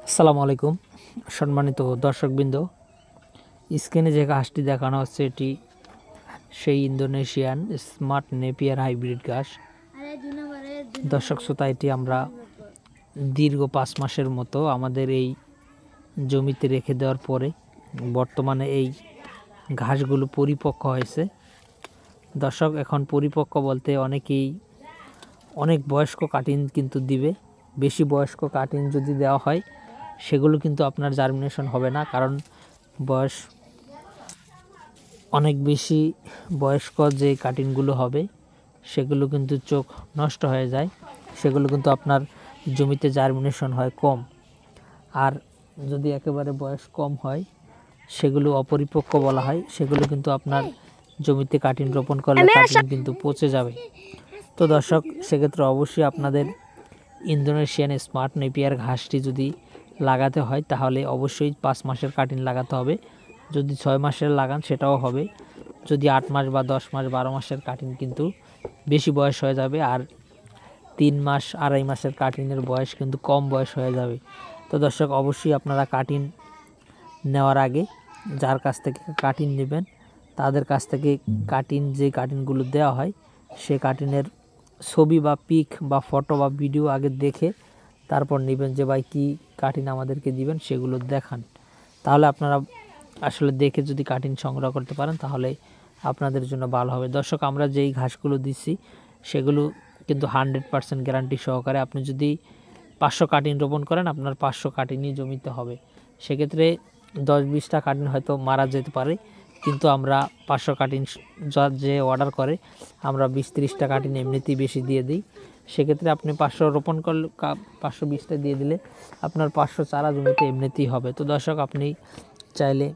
আসসালামু আলাইকুম সম্মানিত দর্শকবৃন্দ, স্ক্রিনে যে ঘাসটি দেখানো হচ্ছে এটি সেই ইন্দোনেশিয়ান স্মার্ট নেপিয়ার হাইব্রিড ঘাস। দর্শক শ্রোতা, এটি আমরা দীর্ঘ 5 মাসের মতো আমাদের এই জমিতে রেখে দেওয়ার পরে বর্তমানে এই ঘাসগুলো পরিপক্ক হয়েছে। দর্শক, এখন পরিপক্ক বলতে অনেক বয়স্ক কাটিং কিন্তু দিবে। বেশি বয়স্ক কাটিং যদি দেওয়া হয় সেগুলো কিন্তু আপনার জার্মিনেশন হবে না, কারণ অনেক বেশি বয়স্ক যে কাটিংগুলো হবে সেগুলো কিন্তু চোখ নষ্ট হয়ে যায়, সেগুলো কিন্তু আপনার জমিতে জার্মিনেশন হয় কম। আর যদি একেবারে বয়স কম হয় সেগুলো অপরিপক্ক বলা হয়, সেগুলো কিন্তু আপনার জমিতে কাটিং রোপণ করলে কাটিং কিন্তু পচে যাবে। তো দর্শক, সেক্ষেত্রে অবশ্যই আপনাদের ইন্দোনেশিয়ান স্মার্ট নেপিয়ার ঘাসটি যদি লাগাতে হয় তাহলে অবশ্যই 5 মাসের কাটিং লাগাতে হবে। যদি 6 মাসের লাগান সেটাও হবে। যদি 8 মাস বা 10 মাস 12 মাসের কাটিং কিন্তু বেশি বয়স হয়ে যাবে, আর 3 মাস 2.5 মাসের কাটিংয়ের বয়স কিন্তু কম বয়স হয়ে যাবে। তো দর্শক, অবশ্যই আপনারা কাটিং নেওয়ার আগে যার কাছ থেকে কাটিং নেবেন তাদের কাছ থেকে যে কাটিংগুলো দেওয়া হয় সে কাটিংয়ের ছবি বা পিক বা ফটো বা ভিডিও আগে দেখে তারপর নেবেন, যে ভাই কী কাটিং আমাদেরকে দিবেন সেগুলো দেখান। তাহলে আপনারা আসলে দেখে যদি কাটিং সংগ্রহ করতে পারেন তাহলে আপনাদের জন্য ভালো হবে। দর্শক, আমরা যেই ঘাসগুলো দিচ্ছি সেগুলো কিন্তু 100% গ্যারান্টি সহকারে। আপনি যদি 500 কাটিং রোপণ করেন আপনার 500 কাটিংই জমিতে হবে। সেক্ষেত্রে 10-20টা কাটিং হয়তো মারা যেতে পারে, কিন্তু আমরা 500 কাটিং যে অর্ডার করে আমরা 20-30টা কাটিং এমনিতেই বেশি দিয়ে দিই। সেক্ষেত্রে আপনি 500 রোপণ করলে 520টা দিয়ে দিলে আপনার 500 চারা জমিতে এমনিতেই হবে। তো দর্শক, আপনি চাইলে